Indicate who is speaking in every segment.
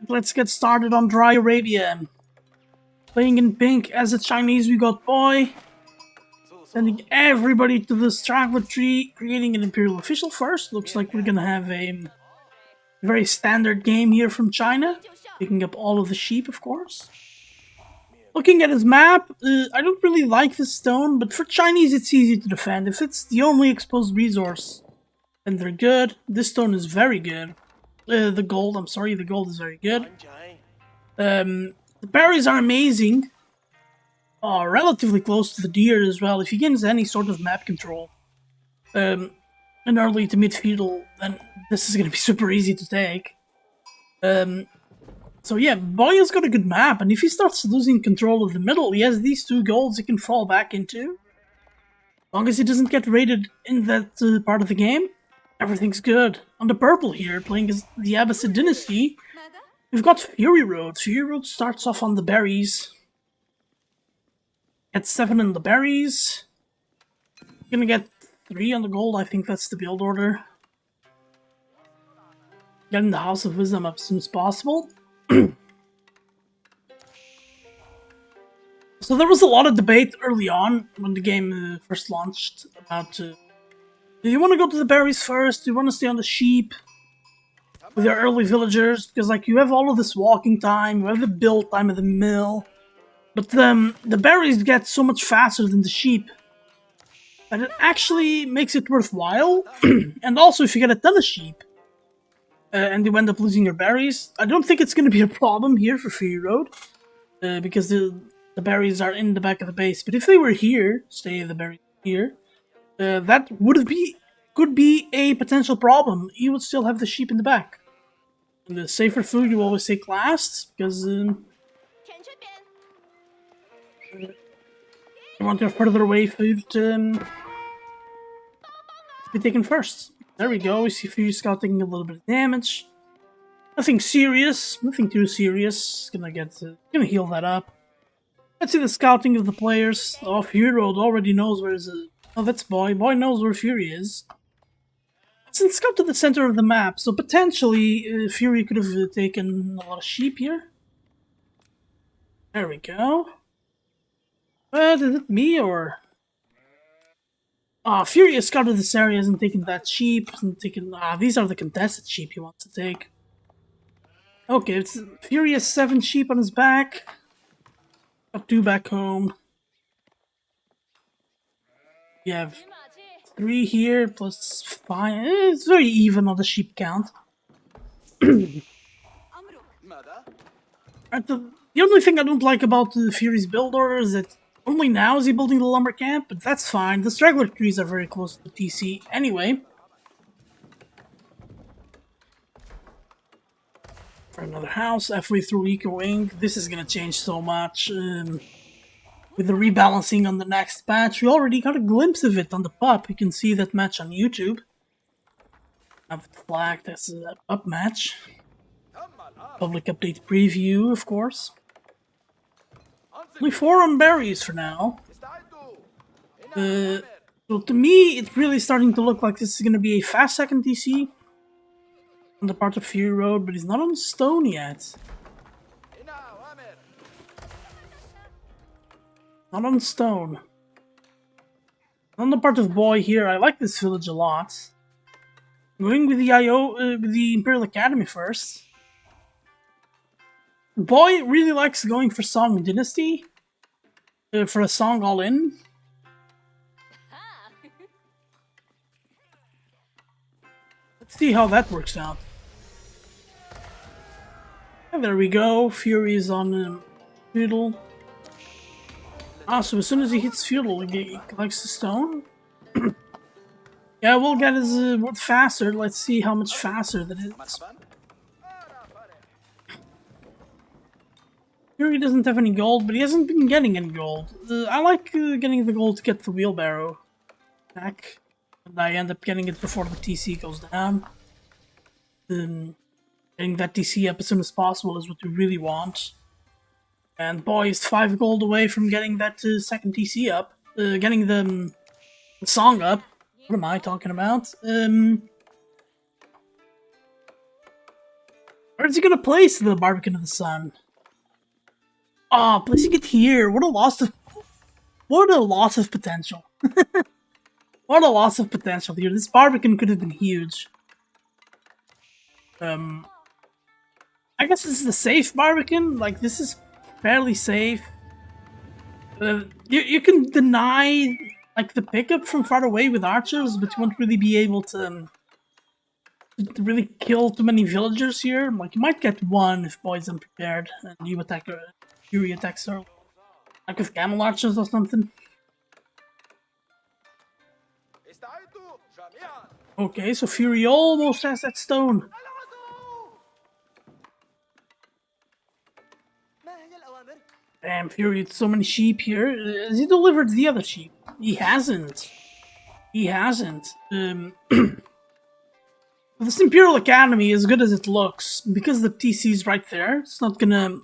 Speaker 1: let's get started on Dry Arabia. Playing in pink as a Chinese, we got BOI. Sending everybody to the straggler tree, creating an Imperial official first. Looks like we're gonna have a very standard game here from China. Picking up all of the sheep, of course. Looking at his map, I don't really like this stone, but for Chinese it's easy to defend. If it's the only exposed resource, then they're good. This stone is very good. The gold is very good. The berries are amazing. Relatively close to the deer as well. If he gains any sort of map control, in early to mid feudal, then this is going to be super easy to take. So yeah, BOI has got a good map, and if he starts losing control of the middle, he has these 2 golds he can fall back into. As long as he doesn't get raided in that part of the game, everything's good. On the purple here, playing as the Abbasid dynasty, we've got FuryRoad. FuryRoad starts off on the berries. Get 7 in the berries. Gonna get 3 on the gold, I think that's the build order. Getting the House of Wisdom up as soon as possible. So there was a lot of debate early on when the game first launched about do you want to go to the berries first? Do you want to stay on the sheep with your early villagers? Because like you have all of this walking time, you have the build time of the mill, but the berries get so much faster than the sheep that it actually makes it worthwhile. And also if you get a ton of sheep and you end up losing your berries, I don't think it's going to be a problem here for FuryRoad because the berries are in the back of the base. But if they were here, stay the berries here, that could be a potential problem. You would still have the sheep in the back. And the safer food you always take last, because you want your further away food to be taken first. There we go, we see Fury Scout taking a little bit of damage. Nothing serious, nothing too serious. Gonna heal that up. Let's see the scouting of the players. Oh, FuryRoad already knows where is it. Oh, that's BOI. BOI knows where Fury is. Let's scout to the center of the map, so potentially Fury could have taken a lot of sheep here. There we go. Is it me or... Fury has scouted this area, hasn't taken that sheep, hasn't taken... these are the contested sheep he wants to take. Okay, Fury has 7 sheep on his back. Got 2 back home. You have 3 here, plus 5. It's very even on the sheep count. Right, the only thing I don't like about Fury's build order is that only now is he building the lumber camp, but that's fine. The straggler trees are very close to the TC anyway. For another house, halfway through ecoing. This is gonna change so much. With the rebalancing on the next patch, we already got a glimpse of it on the pup. You can see that match on YouTube. I have it flagged as a pup match. Public update preview, of course. Only 4 on berries for now. So to me, it's really starting to look like this is going to be a fast second DC on the part of FuryRoad, but he's not on stone yet. Not on stone. On the part of BOI here, I like this village a lot. I'm going with the Imperial Academy first. BOI really likes going for Song Dynasty, for a Song all-in. Let's see how that works out. And there we go, Fury is on feudal. So as soon as he hits feudal, he collects the stone. Yeah, we'll get his wood faster. Let's see how much faster that is. Fury doesn't have any gold, but he hasn't been getting any gold. I like getting the gold to get the wheelbarrow back. And I end up getting it before the TC goes down. Getting that TC up as soon as possible is what we really want. And BOI is 5 gold away from getting that second TC up. Getting the song up. What am I talking about? Where's he gonna place the Barbican of the Sun? Ah, placing it here. What a loss of potential. What a loss of potential here. This Barbican could have been huge. I guess this is a safe Barbican. Like, this is fairly safe. You can deny like the pickup from far away with archers, but you won't really be able to really kill too many villagers here. Like, you might get one if boy's unprepared and you attack her. Fury attacks her. Like with camel archers or something. Okay, so Fury almost has that stone. Damn, Fury, it's so many sheep here. Has he delivered the other sheep? He hasn't. He hasn't. This Imperial Academy, as good as it looks, because the TC's right there, it's not gonna...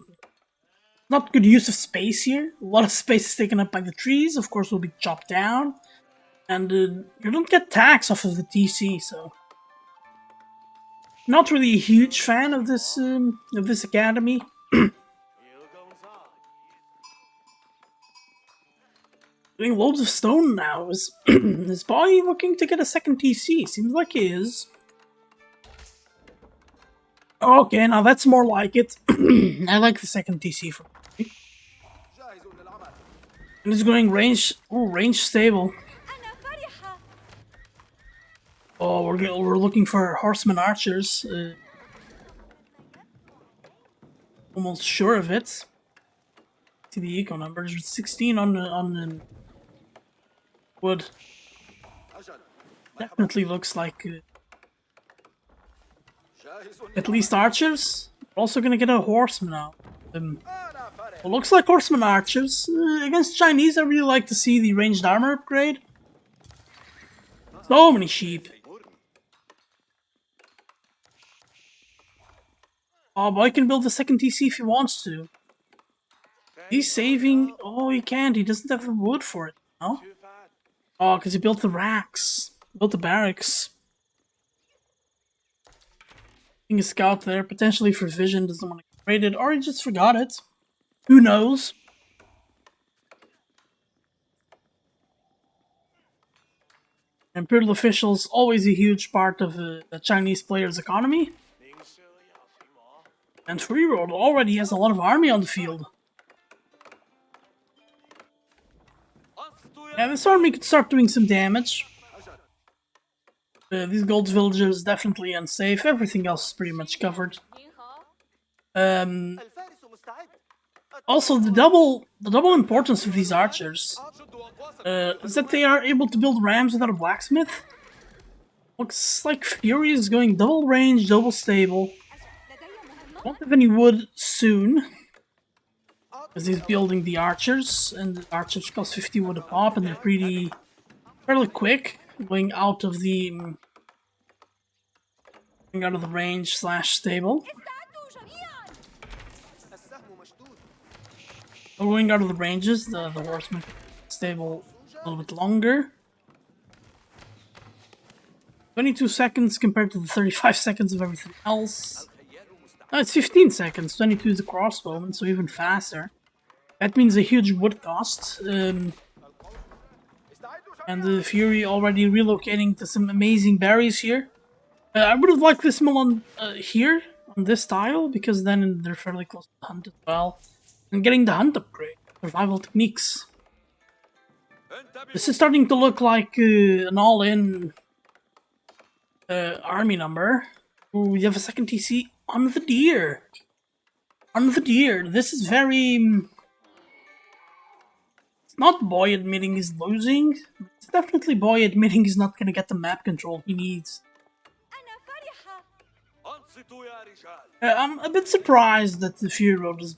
Speaker 1: Not good use of space here. A lot of space is taken up by the trees, of course will be chopped down. And you don't get tax off of the TC, so... Not really a huge fan of this academy. Doing loads of stone now. Is Boy looking to get a second TC? Seems like he is. Okay, now that's more like it. I like the second TC for me. And he's going range. Oh, range stable. Oh, we're looking for horseman archers. Almost sure of it. See the eco numbers. 16 on the wood. Definitely looks like at least archers. We're also gonna get a horseman now. It looks like horseman archers. Against Chinese, I really like to see the ranged armor upgrade. So many sheep. Oh, Boy can build the second TC if he wants to. He's saving... Oh, he can't. He doesn't have the wood for it. No? Oh, because he built the racks. Built the barracks. Being a scout there, potentially for vision, doesn't want to get raided, or he just forgot it. Who knows? Imperial officials, always a huge part of the Chinese player's economy. And FuryRoad already has a lot of army on the field. Yeah, this army could start doing some damage. These gold villagers definitely unsafe. Everything else is pretty much covered. Also, the double importance of these archers is that they are able to build rams without a blacksmith. Looks like Fury is going double range, double stable. Won't have any wood soon, because he's building the archers, and the archers cost 50 wood a pop, and they're fairly quick, going out of the range / stable. Going out of the ranges, the horseman stable a little bit longer. 22 seconds compared to the 35 seconds of everything else. No, it's 15 seconds. 22 is the crossbowman, so even faster. That means a huge wood cost. And the Fury already relocating to some amazing berries here. I would have liked this mill on here, on this tile, because then they're fairly close to the hunt as well. And getting the hunt upgrade. Survival techniques. This is starting to look like an all-in army number. Ooh, we have a second TC on the deer. On the deer. This is very... It's not Boy admitting he's losing. It's definitely Boy admitting he's not going to get the map control he needs. I'm a bit surprised that the FuryRoad is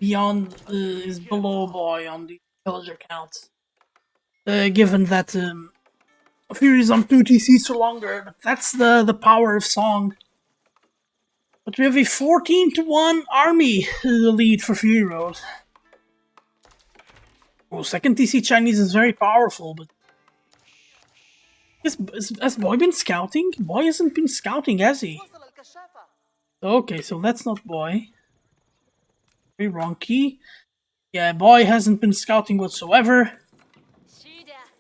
Speaker 1: is below Boy on the villager count. Given that Fury's on 2 TCs for longer. That's the power of song. But we have a 14-1 army lead for FuryRoad. Oh, second TC Chinese is very powerful, but... Has Boy been scouting? Boy hasn't been scouting, has he? Okay, so that's not boy. Very wrong key. Yeah, boy hasn't been scouting whatsoever.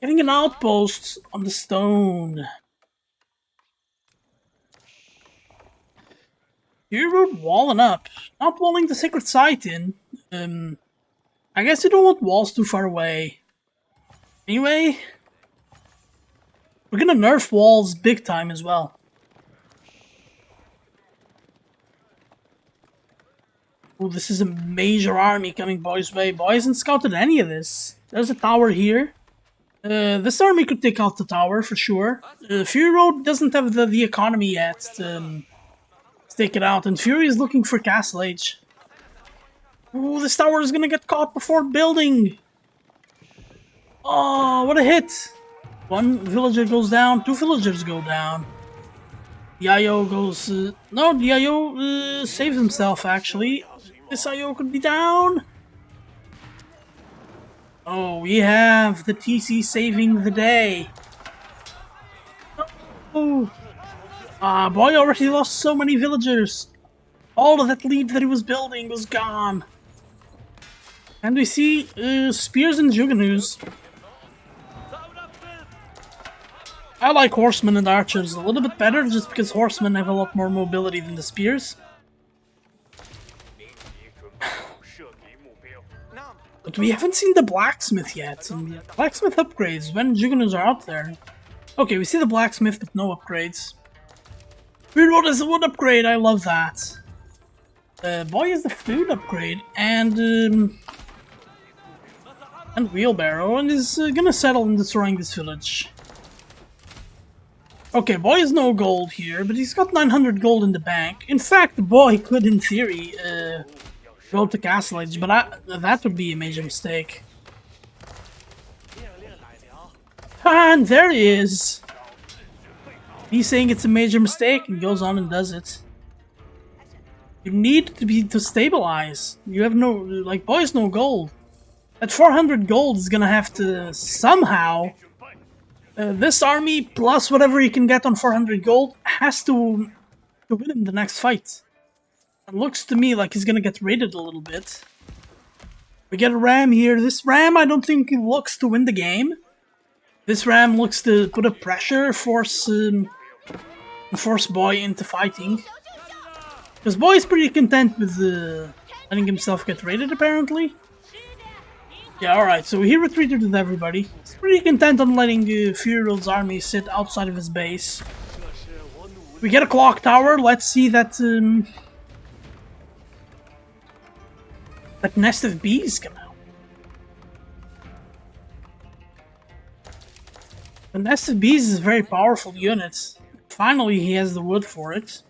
Speaker 1: Getting an outpost on the stone. FuryRoad walling up. Not walling the sacred site in. I guess you don't want walls too far away. Anyway, we're gonna nerf walls big time as well. Oh, this is a major army coming boys' way. Boy hasn't scouted any of this. There's a tower here. This army could take out the tower for sure. FuryRoad doesn't have the economy yet to take it out, and Fury is looking for Castle Age. Ooh, this tower is gonna get caught before building! Oh, what a hit! One villager goes down, 2 villagers go down. The IO goes... no, the IO saves himself, actually. This IO could be down! Oh, we have the TC saving the day. Oh! Boy already lost so many villagers. All of that lead that he was building was gone. And we see spears and juggernautes. I like horsemen and archers a little bit better, just because horsemen have a lot more mobility than the spears. But we haven't seen the blacksmith yet, and the blacksmith upgrades when juggernauts are out there. Okay, we see the blacksmith, but no upgrades. FuryRoad is a wood upgrade, I love that. Boy is the food upgrade, and wheelbarrow, and is gonna settle in destroying this village. Okay, boy has no gold here, but he's got 900 gold in the bank. In fact, the boy could, in theory, go to Castle Age, but that would be a major mistake. And there he is! He's saying it's a major mistake and goes on and does it. You need to stabilize. You have no, like, boy's no gold. At 400 gold is gonna have to somehow... this army, plus whatever he can get on 400 gold, has to win him the next fight. It looks to me like he's gonna get raided a little bit. We get a ram here. This ram, I don't think looks to win the game. This ram looks to put up pressure, force boy into fighting. Because boy is pretty content with letting himself get raided, apparently. Yeah, alright, so he retreated with everybody. He's pretty content on letting FuryRoad's army sit outside of his base. We get a clock tower. Let's see that that nest of bees come out. The nest of bees is a very powerful unit. Finally, he has the wood for it.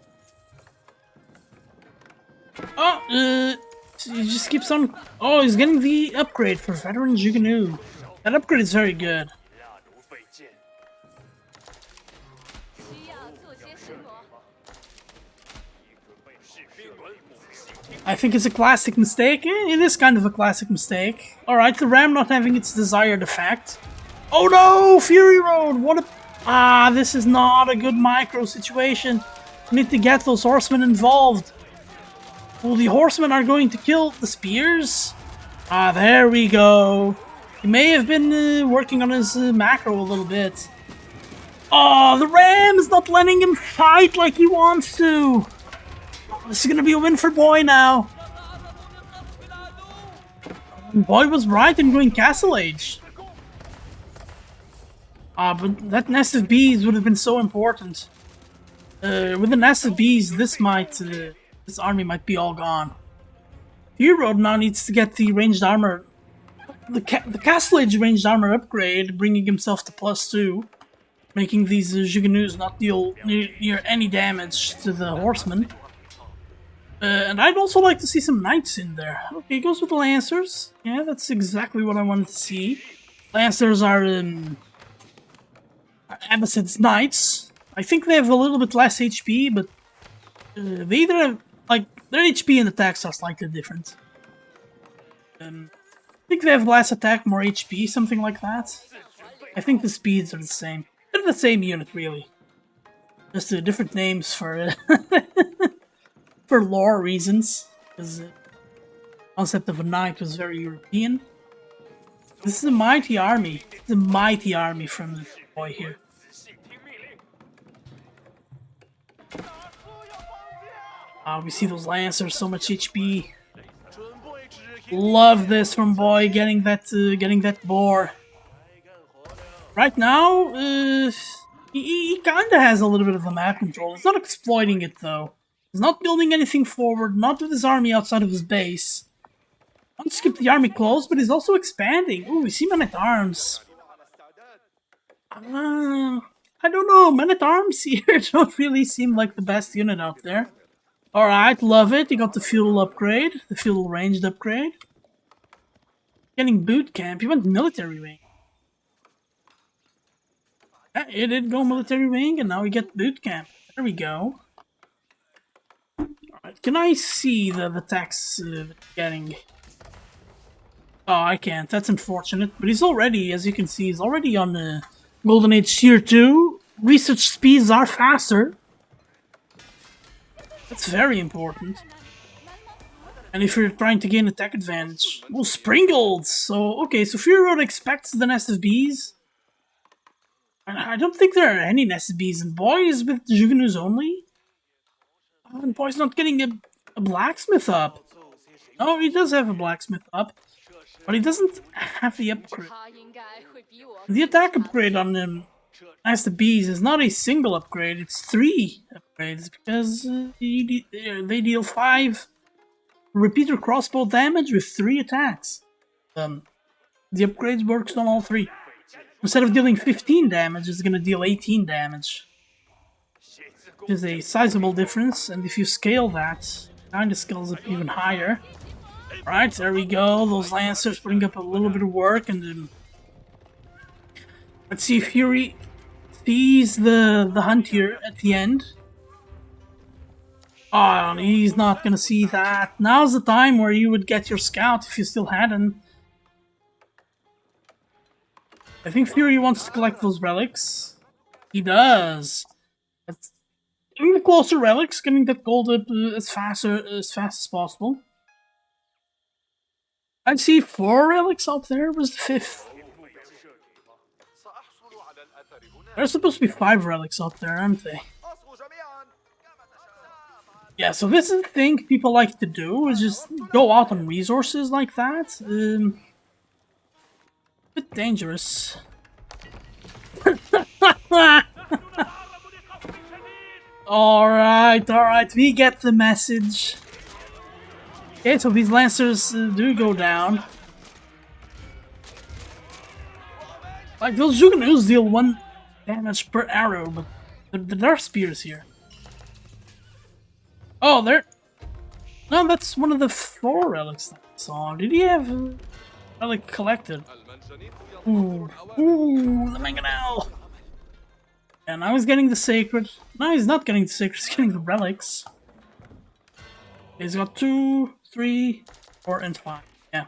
Speaker 1: Oh, he just keeps on... Oh, he's getting the upgrade for Veteran Juggernaut. That upgrade is very good. I think it's a classic mistake. It is kind of a classic mistake. Alright, the ram not having its desired effect. Oh no! FuryRoad! What a... Ah, this is not a good micro situation. We need to get those horsemen involved. Well, the horsemen are going to kill the spears. Ah, there we go. He may have been working on his macro a little bit. Oh, the ram is not letting him fight like he wants to. Oh, this is going to be a win for Boy now. Boy was right in going Castle Age. But that nest of bees would have been so important. With the nest of bees, this army might be all gone. FuryRoad now needs to get the ranged armor, the Castle Age ranged armor upgrade, bringing himself to +2, making these Juggernauts not deal near any damage to the horsemen. And I'd also like to see some knights in there. Okay, he goes with the lancers. Yeah, that's exactly what I wanted to see. Lancers are Abbasid's knights. I think they have a little bit less HP, but they either have, like, their HP and attacks are slightly different. I think they have less attack, more HP, something like that. I think the speeds are the same. They're the same unit, really. Just different names for for lore reasons, because the concept of a knight was very European. This is a mighty army. It's a mighty army from the boy here. We see those lancers, so much HP. Love this from boy getting that boar. Right now, he kinda has a little bit of the map control. He's not exploiting it though. He's not building anything forward, not with his army outside of his base. Don't skip the army close, but he's also expanding. Ooh, we see men-at-arms. I don't know, men-at-arms here don't really seem like the best unit out there. Alright, love it. You got the feudal upgrade, the feudal ranged upgrade. Getting boot camp, you went military wing. Yeah, it did go military wing, and now we get boot camp. There we go. Alright, can I see the tax getting? Oh, I can't. That's unfortunate. But he's already, as you can see, he's already on the Golden Age Tier 2. Research speeds are faster. That's very important. And if you're trying to gain attack advantage... Oh, Springolds! So, okay, so FuryRoad expects the nest of bees. And I don't think there are any nest of bees. And boy is with Jugnus only. Oh, and boy's not getting a blacksmith up. Oh, he does have a blacksmith up. But he doesn't have the upgrade. The attack upgrade on him, as the bees, is not a single upgrade, it's 3 upgrades, because they deal 5 repeater crossbow damage with 3 attacks. The upgrades works on all 3. Instead of dealing 15 damage, it's gonna deal 18 damage. Which is a sizable difference, and if you scale that, it kinda scales up even higher. Right, there we go. Those lancers putting up a little bit of work, and then let's see if Fury sees the hunt here at the end. Oh, he's not gonna see that. Now's the time where you would get your scout if you still had him. I think Fury wants to collect those relics. He does. Getting the closer relics, getting that gold up as fast as possible. I see 4 relics up there. Was the 5th? There's supposed to be 5 relics up there, aren't they? Yeah, so this is the thing people like to do, is just go out on resources like that. Bit dangerous. Alright, we get the message. Okay, so these lancers do go down. Like, those Jugnus deal 1 damage per arrow, but there are spears here. Oh, there... No, that's one of the 4 relics that I saw. Did he have a relic collected? Ooh, the mangonel! And now he's getting the sacred. No, he's not getting the sacred, he's getting the relics. He's got 2, 3, 4, and 5. Yeah.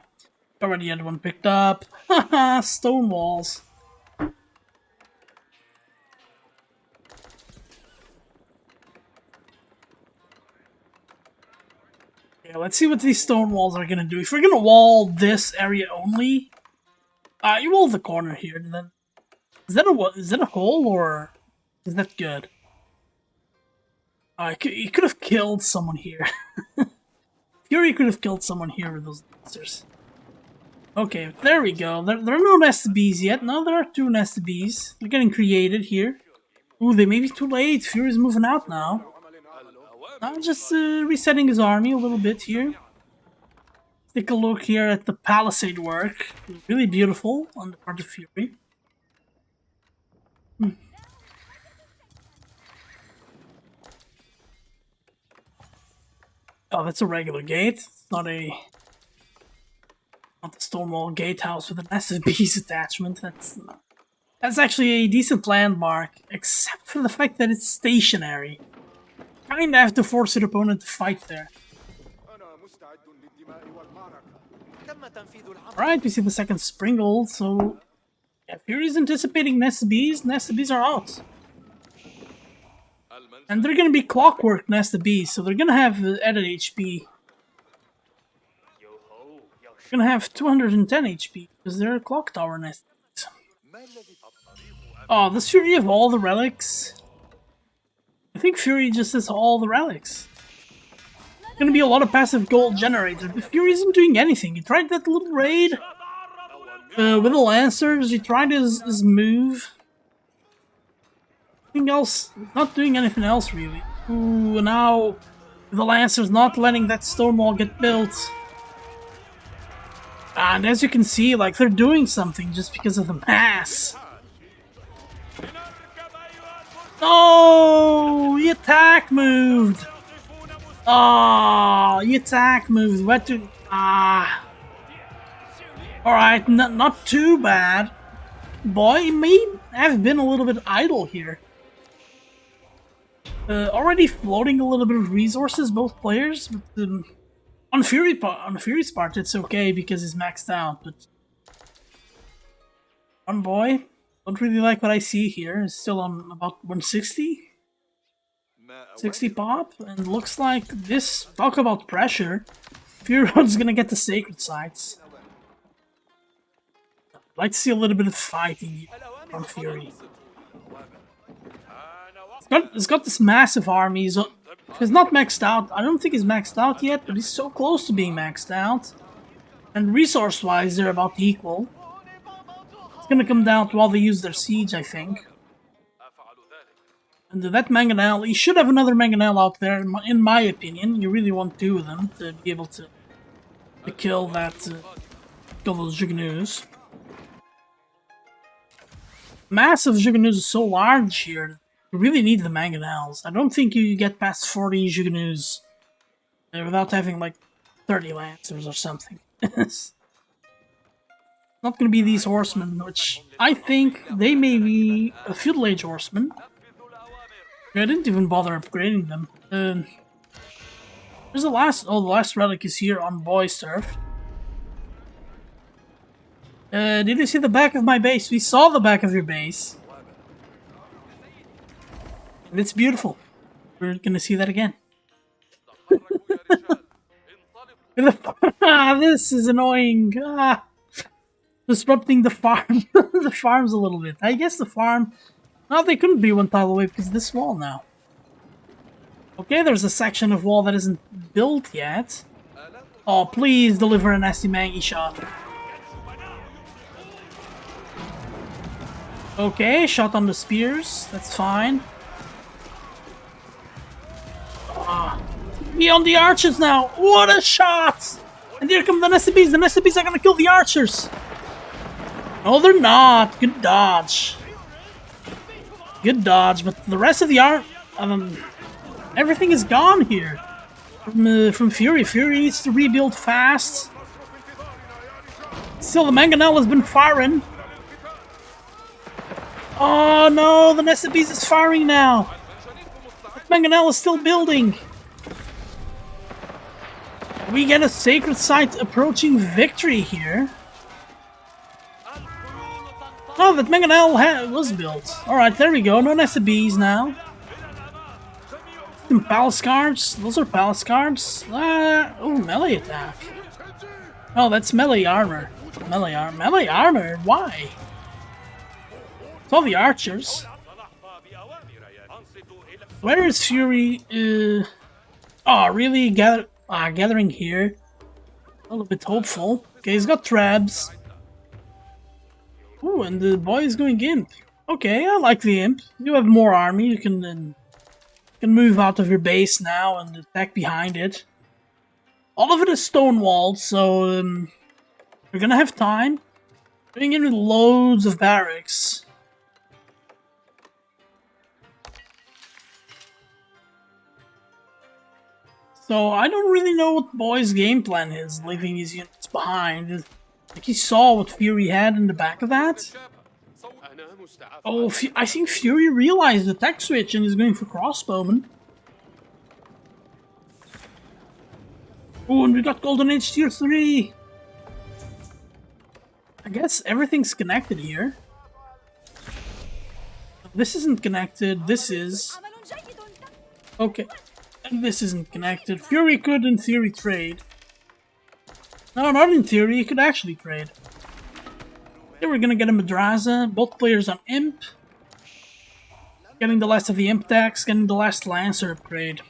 Speaker 1: Already had one picked up. Haha, stone walls. Yeah, let's see what these stone walls are gonna do. If we're gonna wall this area only, you wall the corner here, then is that a hole or is that good? You could have killed someone here. Fury could have killed someone here with those monsters. Okay, there we go. There are no nested bees yet. No, there are 2 nested bees. They're getting created here. Ooh, they may be too late. Fury's moving out now. I'm just resetting his army a little bit here. Take a look here at the palisade work. Really beautiful on the part of Fury. Oh, that's a regular gate. It's not the Stonewall Gatehouse with a massive bees attachment. That's actually a decent landmark, except for the fact that it's stationary. Kinda have to force your opponent to fight there. Alright, we see the second Springald, so... Yeah, Fury's anticipating nest bees. Nest bees are out. And they're gonna be clockwork Nesta Bees, so they're gonna have added HP. They're gonna have 210 HP, because they're a clock tower Nesta Bees. Oh, does Fury have all the relics? I think Fury just has all the relics. There's gonna be a lot of passive gold generated, but Fury isn't doing anything. He tried that little raid with the Lancers, he tried his move. Nothing else, not doing anything else really. Ooh, now the Lancer's not letting that stone wall get built. And as you can see, like, they're doing something just because of the mass. Oh, he attack moved. Oh, he attack moved. What to? Alright, not too bad. Boy may have been a little bit idle here. Already floating a little bit of resources, both players. But, on Fury's part, it's okay because he's maxed out. But on Boy, don't really like what I see here. It's still on about 160, 60 pop, and looks like this. Talk about pressure. FuryRoad's gonna get the sacred sites. I'd like to see a little bit of fighting from Fury. It's got this massive army. He's not maxed out. I don't think he's maxed out yet, but he's so close to being maxed out. And resource-wise, they're about equal. It's gonna come down to while they use their siege, I think. And that Mangonel, you should have another Mangonel out there, in my opinion. You really want two of them to be able to kill that, kill those Juggernaus. Mass of Juggernaus is so large here. You really need the Mangonels. I don't think you get past 40 Juggernaus without having like 30 Lancers or something. It's not going to be these horsemen, which I think they may be a feudal age horseman. I didn't even bother upgrading them. There's the last. Oh, the last relic is here on Boy's turf. Did you see the back of my base? We saw the back of your base. And it's beautiful. We're gonna see that again. This is annoying. Disrupting the farm. The farm's a little bit. I guess the farm... No, they couldn't be one tile away because of this wall now. Okay, there's a section of wall that isn't built yet. Oh, please deliver a nasty mangy shot. Okay, shot on the spears. That's fine. Be on the archers now. What a shot! And here come the SCBs. The SCBs are gonna kill the archers. No, they're not. Good dodge. Good dodge, but the rest of the everything is gone here from Fury. Fury needs to rebuild fast. Still, the Mangonel has been firing. Oh no, the SCBs is firing now. Mangonel is still building. We get a sacred site approaching victory here. Oh, that Mangonel was built. Alright, there we go. No SCBs now. Some palace cards. Those are palace cards. Oh, melee attack. Oh, that's melee armor. Melee armor? Why? It's all the archers. Where is Fury? Oh, really? Gathering here. A little bit hopeful. Okay, he's got Trabs. Ooh, and the boy is going Imp. Okay, I like the Imp. You have more army. You can move out of your base now and attack behind it. All of it is stone-walled, so we're gonna have time. Putting in with loads of barracks. So I don't really know what Boy's game plan is, leaving these units behind. Like, he saw what Fury had in the back of that. Oh, I think Fury realized the tech switch and is going for crossbowmen. Oh, and we got Golden Age Tier 3! I guess everything's connected here. This isn't connected, this is. Okay. And this isn't connected. Fury could, in theory, trade. No, not in theory. He could actually trade. Okay, we're gonna get a Madraza. Both players on Imp. Getting the last of the Imp tax. Getting the last Lancer upgrade.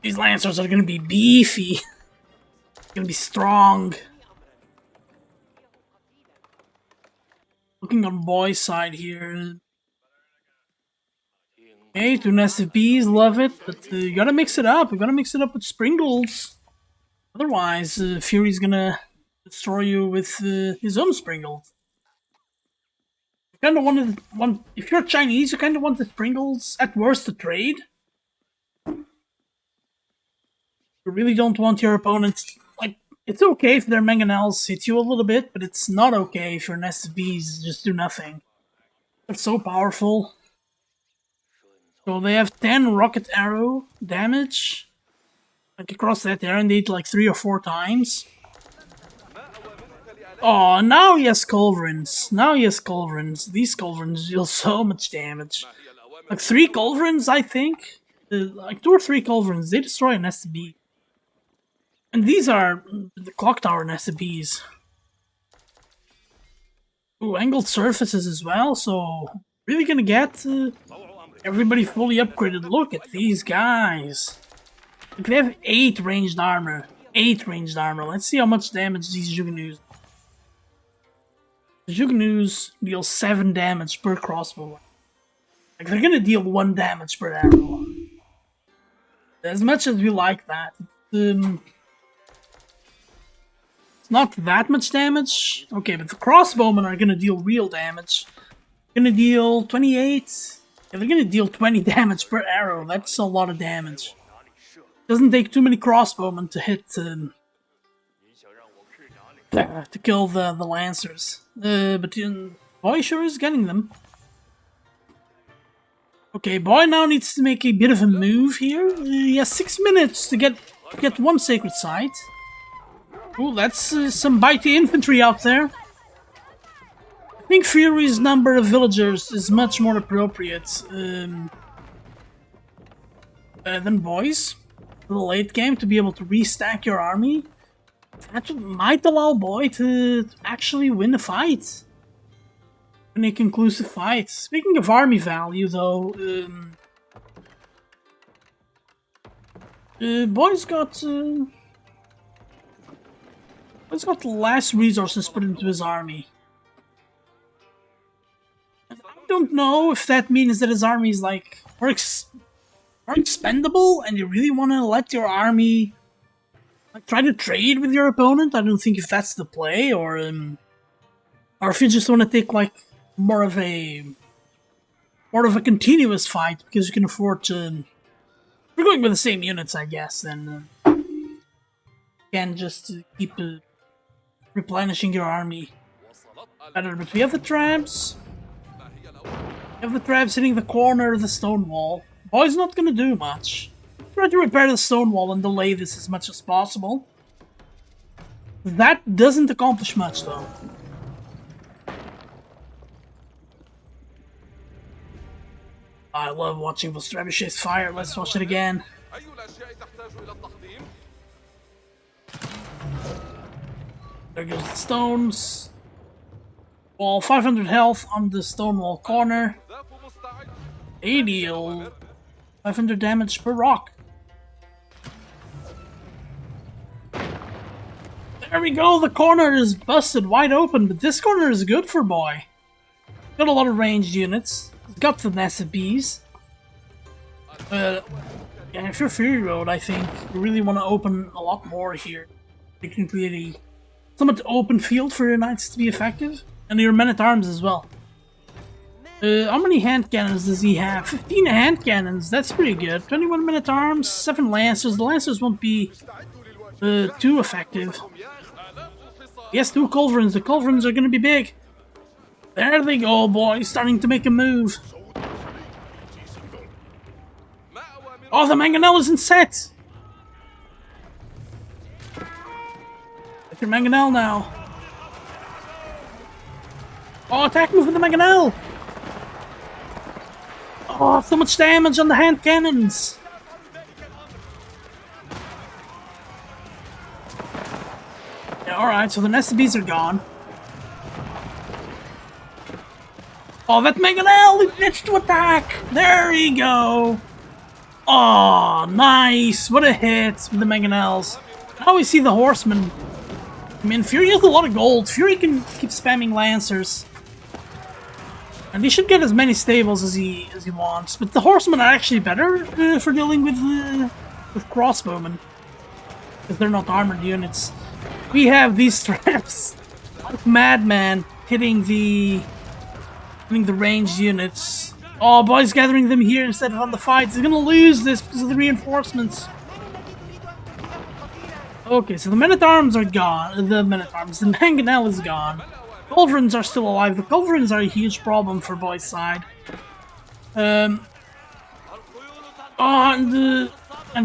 Speaker 1: These Lancers are gonna be beefy. Gonna be strong. Looking on boys' side here. Okay, 2 nested bees, love it, but you gotta mix it up. You gotta mix it up with sprinkles. Otherwise, Fury's gonna destroy you with his own sprinkles. You kinda want if you're Chinese, you kinda want the sprinkles at worst to trade. You really don't want your opponents, like, it's okay if their mangonels hit you a little bit, but it's not okay if your nested bees just do nothing. They're so powerful. So they have 10 rocket arrow damage. Like across that area, and they hit like 3 or 4 times. Oh, now he has culverins. Now he has culverins. These culverins deal so much damage. Like 3 culverins, I think. Like 2 or 3 culverins, they destroy an SB. And these are the clock tower SBs. Ooh, angled surfaces as well, so really gonna get everybody fully upgraded. Look at these guys. Look, they have 8 ranged armor. 8 ranged armor. Let's see how much damage these Juggernaus. The Juggernaus deal 7 damage per crossbow. Like, they're gonna deal 1 damage per arrow. As much as we like that, it's not that much damage. Okay, but the crossbowmen are gonna deal real damage. Gonna deal 28. Yeah, they're gonna deal 20 damage per arrow. That's a lot of damage. Doesn't take too many crossbowmen to hit to kill the Lancers. But Boy sure is getting them. Okay, Boy now needs to make a bit of a move here. He has 6 minutes to get 1 sacred site. Ooh, that's some bitey infantry out there. I think Fury's number of villagers is much more appropriate than Boy's. For the late game, to be able to restack your army. That might allow Boy to actually win a fight. Win a conclusive fight. Speaking of army value, though, Boy's got less resources put into his army. I don't know if that means that his army is like more expendable, and you really want to let your army like try to trade with your opponent. I don't think if that's the play, or if you just want to take like more of a continuous fight because you can afford to. We're going with the same units, I guess. Then can just keep replenishing your army better. But we have the traps. We have the traps hitting the corner of the stone wall. Boy's not gonna do much. Try to repair the stone wall and delay this as much as possible. That doesn't accomplish much, though. I love watching those trebuchets fire. Let's watch it again. There goes the stones. Wall, 500 health on the stone wall corner. They deal 500 damage per rock. There we go, the corner is busted wide open, but this corner is good for Boy. Got a lot of ranged units. It's got the massive bees. Yeah, if you're FuryRoad, I think you really want to open a lot more here. You can create a somewhat open field for your knights to be effective, and your men-at-arms as well. How many hand cannons does he have? 15 hand cannons, that's pretty good. 21 men-at-arms, 7 lancers. The lancers won't be too effective. Yes, 2 culverins. The culverins are gonna be big. There they go, boys, starting to make a move. Oh, the mangonel isn't set! Get your mangonel now. Oh, attack move with the mangonel! Oh, so much damage on the hand cannons! Yeah, alright, so the SCBs are gone. Oh, that Mangonel managed to attack! There we go! Oh, nice! What a hit with the Mangonels. Now we see the Horsemen. I mean, Fury has a lot of gold. Fury can keep spamming Lancers. And he should get as many stables as he wants. But the Horsemen are actually better for dealing with crossbowmen. Because they're not armored units. We have these traps. Like Madman hitting the ranged units. Oh, boy's gathering them here instead of on the fights. He's gonna lose this because of the reinforcements. Okay, so the men-at-arms are gone. The Mangonel is gone. Culverins are still alive. The Culverins are a huge problem for boy's side. And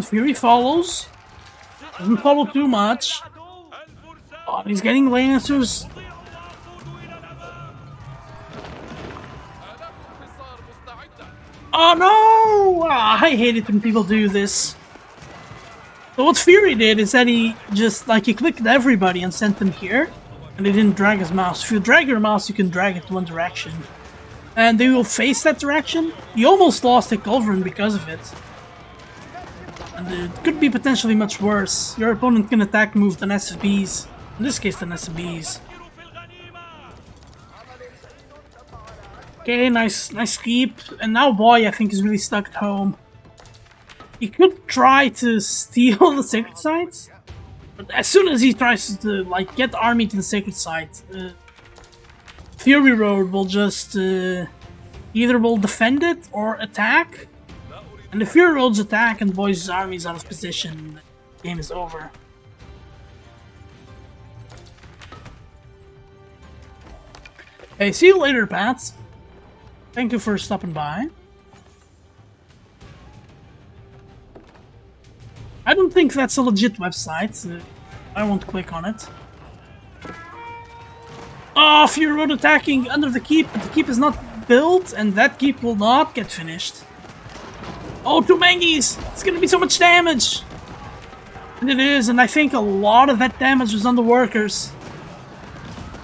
Speaker 1: Fury follows. Doesn't follow too much. Oh, he's getting Lancers. Oh no! I hate it when people do this. So what Fury did is that he just, he clicked everybody and sent them here. And he didn't drag his mouse. If you drag your mouse, you can drag it to one direction. And they will face that direction. He almost lost a Culverin because of it. And it could be potentially much worse. Your opponent can attack move than SFBs. In this case, than SFBs. Okay, nice keep. And now Boy, I think, is really stuck at home. He could try to steal the sacred sites, but as soon as he tries to get the army to the sacred site, FuryRoad will just either will defend it or attack. And if FuryRoad's attack and Boy's army is out of position, the game is over. Hey, see you later, Pats. Thank you for stopping by. I don't think that's a legit website. I won't click on it. Oh, FuryRoad attacking under the keep, but the keep is not built, and that keep will not get finished. Oh, two Mangies! It's gonna be so much damage! And it is, and I think a lot of that damage was on the workers.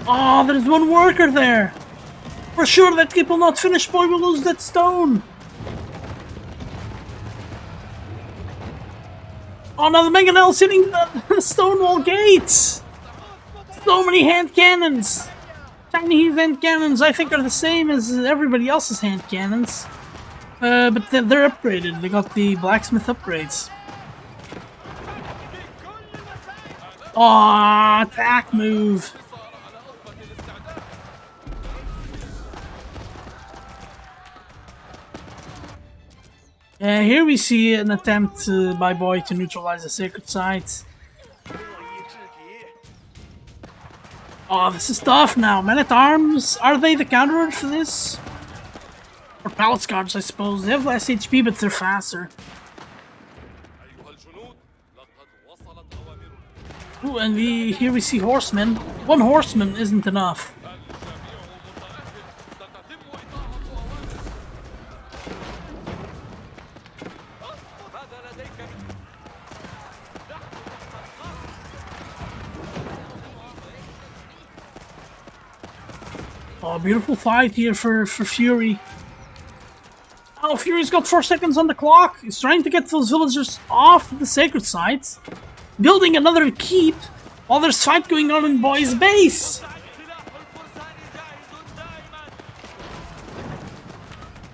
Speaker 1: Oh, there's one worker there! For sure that keep will not finish, Boy will lose that stone! Oh no, the Mangonel's hitting the Stonewall gates! So many hand cannons! Chinese hand cannons, I think, are the same as everybody else's hand cannons. But they're upgraded. They got the blacksmith upgrades. Oh, attack move! Here we see an attempt by Boy to neutralize the sacred site. Oh, this is tough now. Men-at-arms, are they the counter for this? Or palace guards, I suppose. They have less HP, but they're faster. Ooh, and here we see horsemen. One horseman isn't enough. Oh, beautiful fight here for Fury. Oh, Fury's got 4 seconds on the clock. He's trying to get those villagers off the sacred site. Building another keep while there's fight going on in Boy's base.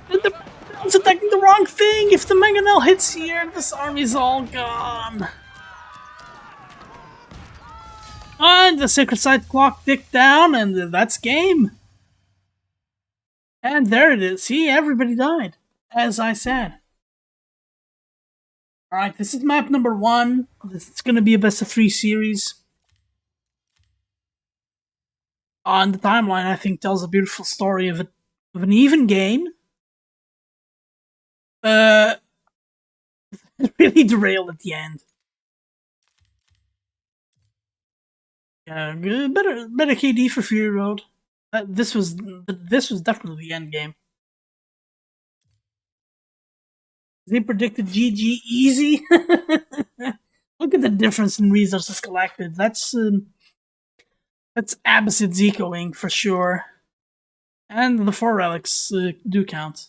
Speaker 1: It's attacking the wrong thing. If the Mangonel hits here, this army's all gone. And the sacred site clock ticked down, and that's game. And there it is. See, everybody died, as I said. Alright, this is map number 1. This is going to be a best of 3 series. On the timeline, I think, tells a beautiful story of an even game. Really derailed at the end. Yeah, better KD for FuryRoad. This was definitely the end game. They predicted GG easy. Look at the difference in resources collected. That's Abbasid Zicoing for sure. And the 4 relics do count.